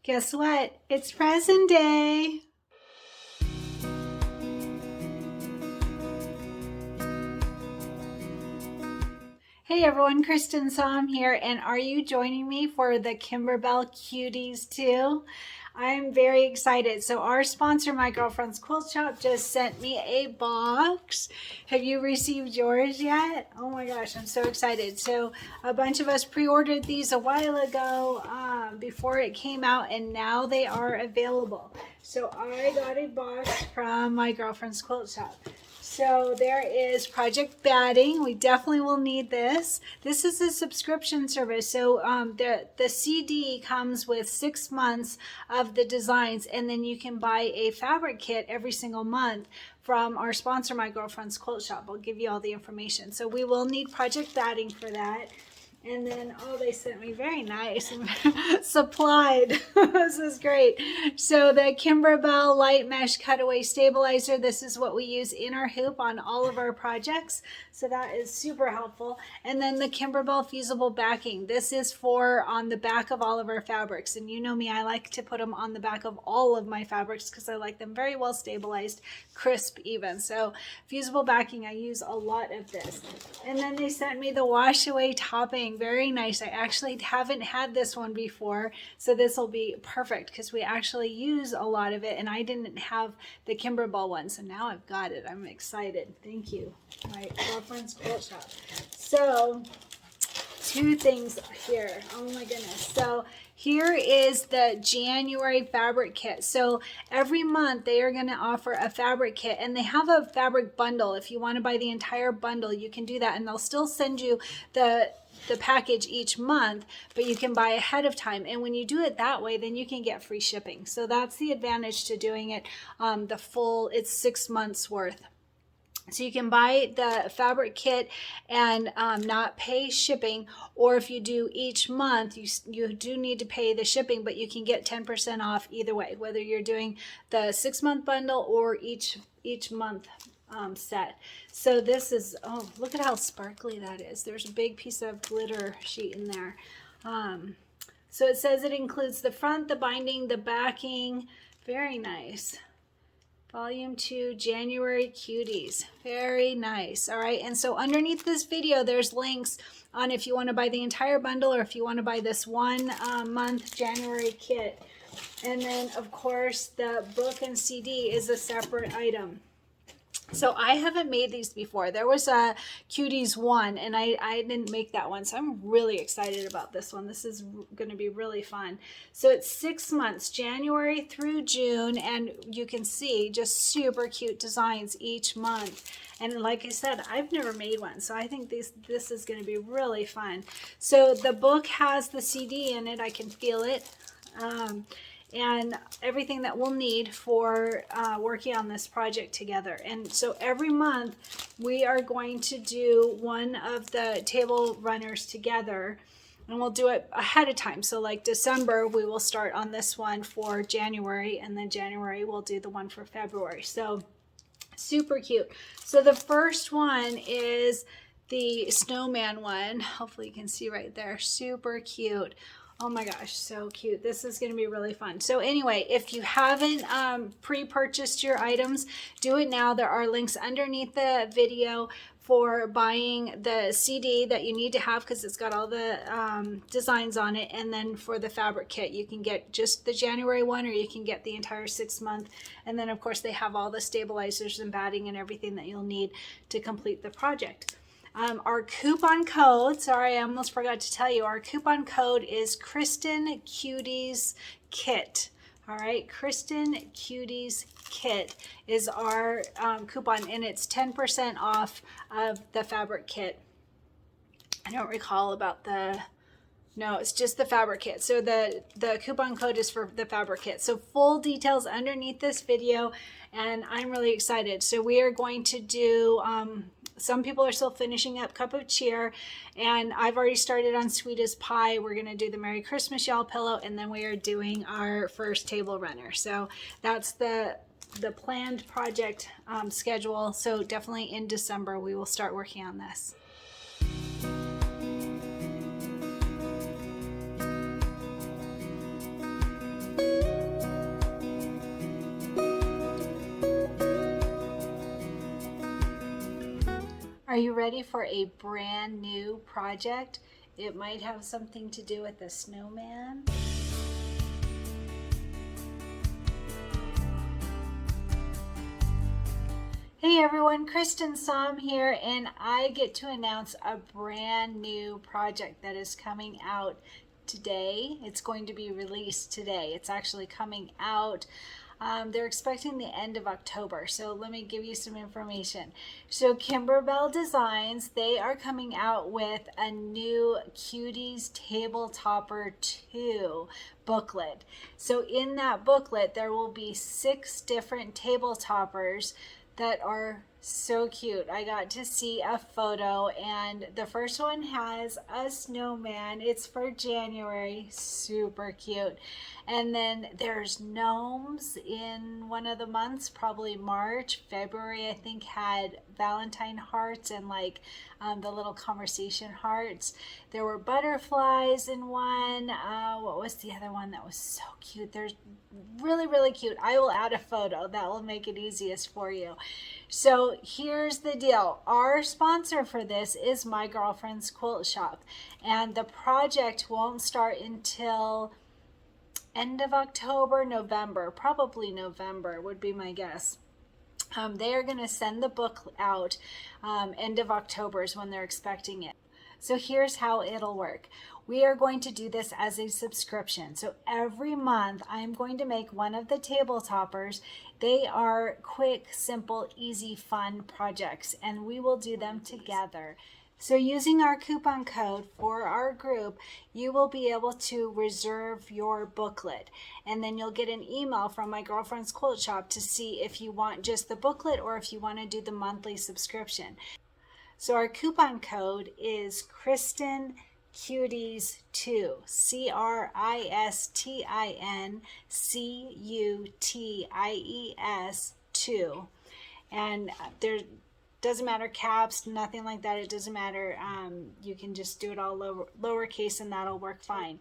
Guess what? It's present day. Hey everyone, Cristin Som here, and are you joining me for the Kimberbell Cuties too? I'm very excited. So our sponsor, My Girlfriend's Quilt Shop, just sent me a box. Have you received yours yet? Oh my gosh, I'm so excited. So a bunch of us pre-ordered these a while ago before it came out, and now they are available. So I got a box from My Girlfriend's Quilt Shop. So there is project batting. We definitely will need this. This is a subscription service. So the CD comes with 6 months of the designs, and then you can buy a fabric kit every single month from our sponsor, My Girlfriend's Quilt Shop. I'll give you all the information. So we will need project batting for that. And then, oh, they sent me very nice supplied. This is great. So the Kimberbell light mesh cutaway stabilizer, this is what we use in our hoop on all of our projects. So that is super helpful. And then the Kimberbell fusible backing. This is for on the back of all of our fabrics. And you know me, I like to put them on the back of all of my fabrics because I like them very well stabilized, crisp even. So fusible backing, I use a lot of this. And then they sent me the wash away topping. Very nice. I actually haven't had this one before, so this will be perfect because we actually use a lot of it, and I didn't have the Kimberbell one, so now I've got it. I'm excited. Thank you, My Girlfriend's Quilt Shop. So two things here. Oh my goodness. So here is the January fabric kit. So every month they are going to offer a fabric kit, and they have a fabric bundle. If you want to buy the entire bundle, you can do that, and they'll still send you the package each month, but you can buy ahead of time. And when you do it that way, then you can get free shipping. So that's the advantage to doing it the full, it's 6 months worth. So you can buy the fabric kit and not pay shipping, or if you do each month, you do need to pay the shipping, but you can get 10% off either way, whether you're doing the 6-month bundle or each month set. So this is, oh, look at how sparkly that is. There's a big piece of glitter sheet in there. So it says it includes the front, the binding, the backing. Very nice. Volume 2, January Cuties. Very nice. All right. And so underneath this video, there's links on if you want to buy the entire bundle or if you want to buy this 1 month January kit. And then, of course, the book and CD is a separate item. So I haven't made these before. There was a Cuties one, and I didn't make that one. So I'm really excited about this one. This is going to be really fun. So it's 6 months, January through June, and you can see just super cute designs each month. And like I said, I've never made one, so I think this is going to be really fun. So the book has the CD in it. I can feel it. And everything that we'll need for working on this project together. And so every month we are going to do one of the table runners together, and we'll do it ahead of time. So like December, we will start on this one for January, and then January we'll do the one for February. So super cute. So the first one is the snowman one. Hopefully you can see right there. Super cute. Oh my gosh, so cute. This is going to be really fun. So anyway, if you haven't pre-purchased your items, do it now. There are links underneath the video for buying the CD that you need to have because it's got all the designs on it. And then for the fabric kit, you can get just the January one, or you can get the entire 6 month. And then of course they have all the stabilizers and batting and everything that you'll need to complete the project. Our coupon code, sorry, I almost forgot to tell you, our coupon code is Cristin Cuties Kit. All right, Cristin Cuties Kit is our coupon, and it's 10% off of the fabric kit. I don't recall about no, it's just the fabric kit. So the coupon code is for the fabric kit. So full details underneath this video, and I'm really excited. So we are going to do, some people are still finishing up Cup of Cheer, and I've already started on Sweet as Pie. We're going to do the Merry Christmas Y'all pillow, and then we are doing our first table runner. So that's the planned project schedule. So definitely in December, we will start working on this. Are you ready for a brand new project? It might have something to do with a snowman. Hey everyone, Cristin here, and I get to announce a brand new project that is coming out today. It's going to be released today. It's actually coming out. They're expecting the end of October. So let me give you some information. So Kimberbell Designs, they are coming out with a new Cuties Table Topper 2 booklet. So in that booklet, there will be 6 different table toppers that are so cute. I got to see a photo, and the first one has a snowman. It's for January, super cute. And then there's gnomes in one of the months, probably March. February, I think, had Valentine hearts and like the little conversation hearts. There were butterflies in one. What was the other one that was so cute? There's really cute. I will add a photo. That will make it easiest for you. So here's the deal. Our sponsor for this is My Girlfriend's Quilt Shop, and the project won't start until end of October, November, probably November would be my guess. They are going to send the book out end of October is when they're expecting it. So here's how it'll work. We are going to do this as a subscription. So every month I'm going to make one of the table toppers. They are quick, simple, easy, fun projects, and we will do them together. So using our coupon code for our group, you will be able to reserve your booklet, and then you'll get an email from My Girlfriend's Quilt Shop to see if you want just the booklet or if you want to do the monthly subscription. So our coupon code is Cristin Cuties 2, CRISTINCUTIES 2, and there doesn't matter caps, nothing like that. It doesn't matter. You can just do it all lowercase and that'll work fine.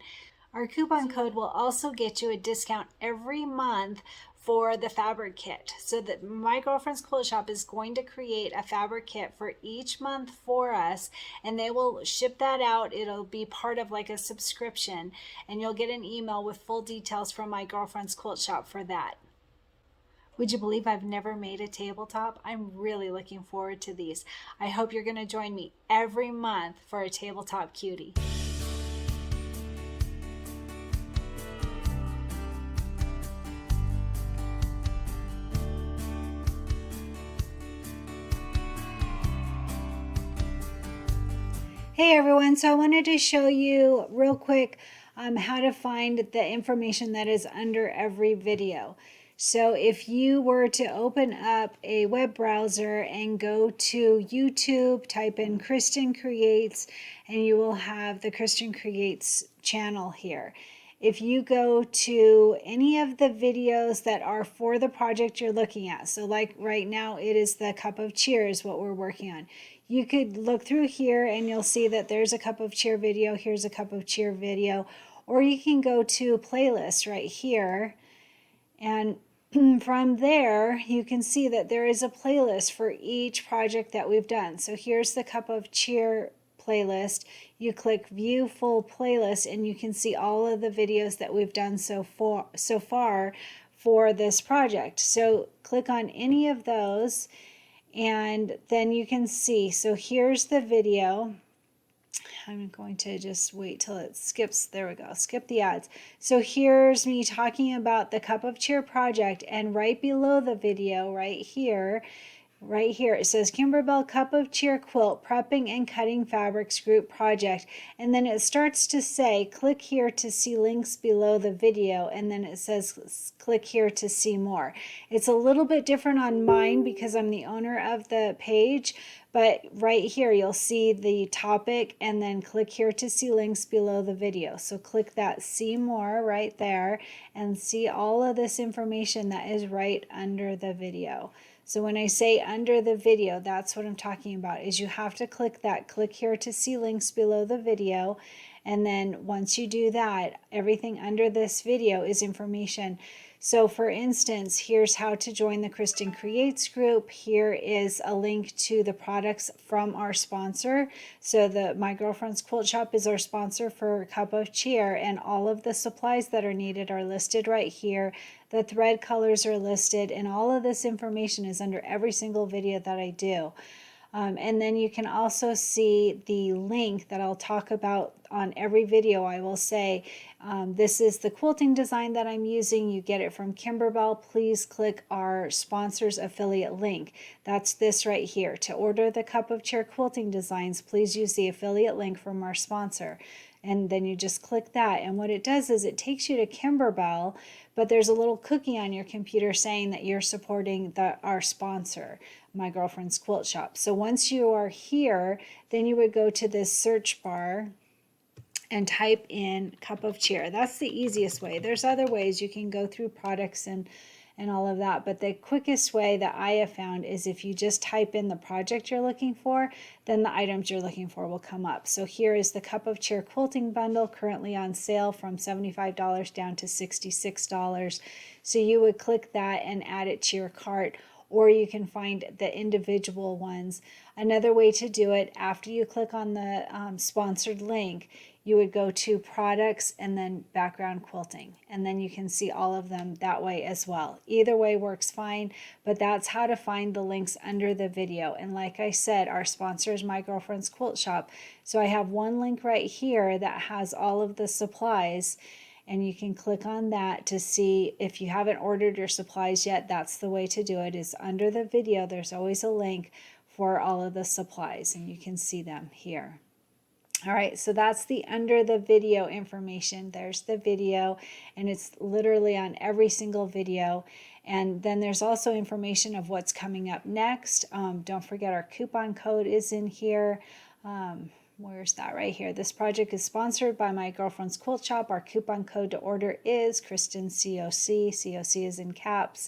Our coupon code will also get you a discount every month for the fabric kit. So that My Girlfriend's Quilt Shop is going to create a fabric kit for each month for us, and they will ship that out. It'll be part of like a subscription, and you'll get an email with full details from My Girlfriend's Quilt Shop for that. Would you believe I've never made a tabletop? I'm really looking forward to these. I hope you're going to join me every month for a tabletop cutie. Hey everyone, so I wanted to show you real quick how to find the information that is under every video. So if you were to open up a web browser and go to YouTube, type in Cristin Creates, and you will have the Cristin Creates channel here. If you go to any of the videos that are for the project you're looking at, so like right now it is the cup of cheer is what we're working on. You could look through here and you'll see that there's a cup of cheer video, here's a cup of cheer video, or you can go to playlists right here, and from there you can see that there is a playlist for each project that we've done. So here's the cup of cheer playlist. You click view full playlist and you can see all of the videos that we've done so far for this project. So click on any of those and then you can see. So here's the video. I'm going to just wait till it skips. There we go. Skip the ads. So here's me talking about the Cup of Cheer project, and right below the video right here it says Kimberbell Cup of Cheer Quilt Prepping and Cutting Fabrics Group Project, and then it starts to say click here to see links below the video, and then it says click here to see more. It's a little bit different on mine because I'm the owner of the page, but right here you'll see the topic and then click here to see links below the video. So click that see more right there and see all of this information that is right under the video. So when I say under the video, that's what I'm talking about, is you have to click that click here to see links below the video, And then once you do that, everything under this video is information. So for instance, here's how to join the Cristin Creates group. Here is a link to the products from our sponsor. So My Girlfriend's Quilt Shop is our sponsor for Cup of Cheer, and all of the supplies that are needed are listed right here. The thread colors are listed, and all of this information is under every single video that I do. And then you can also see the link that I'll talk about on every video. I will say, this is the quilting design that I'm using. You get it from Kimberbell. Please click our sponsor's affiliate link. That's this right here. To order the Cup of Cheer quilting designs, please use the affiliate link from our sponsor. And then you just click that, and what it does is it takes you to Kimberbell, but there's a little cookie on your computer saying that you're supporting our sponsor, My Girlfriend's Quilt Shop. So once you are here, then you would go to this search bar and type in Cup of Cheer. That's the easiest way. There's other ways you can go through products and all of that, but the quickest way that I have found is if you just type in the project you're looking for, then the items you're looking for will come up. So here is the Cup of Cheer quilting bundle, currently on sale from $75 down to $66. So you would click that and add it to your cart, or you can find the individual ones. Another way to do it, after you click on the sponsored link, you would go to products and then background quilting, and then you can see all of them that way as well. Either way works fine, but that's how to find the links under the video. And like I said, our sponsor is My Girlfriend's Quilt Shop. So I have one link right here that has all of the supplies, and you can click on that to see if you haven't ordered your supplies yet. That's the way to do it, is under the video. There's always a link for all of the supplies, and you can see them here. All right, so that's the under the video information. There's the video, and it's literally on every single video. And then there's also information of what's coming up next. Don't forget our coupon code is in here. Where's that? Right here. This project is sponsored by My Girlfriend's Quilt Shop. Our coupon code to order is Cristin COC. COC is in caps,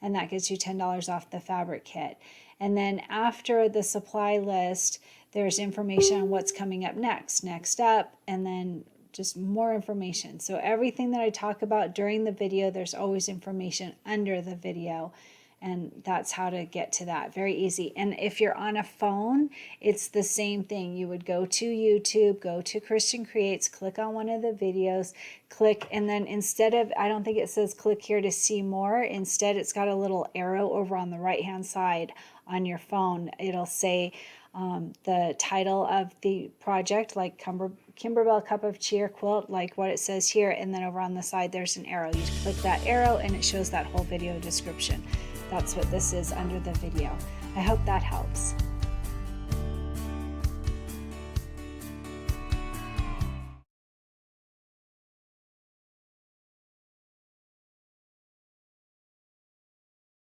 and that gets you $10 off the fabric kit. And then after the supply list, there's information on what's coming up next up, and then just more information. So everything that I talk about during the video, there's always information under the video, and that's how to get to that. Very easy. And if you're on a phone, it's the same thing. You would go to YouTube, go to Cristin Creates, click on one of the videos, click, and then instead of, I don't think it says click here to see more, instead it's got a little arrow over on the right hand side on your phone. It'll say the title of the project, like Kimberbell Cup of Cheer quilt, like what it says here, and then over on the side there's an arrow. You click that arrow and it shows that whole video description. That's what this is under the video. I hope that helps.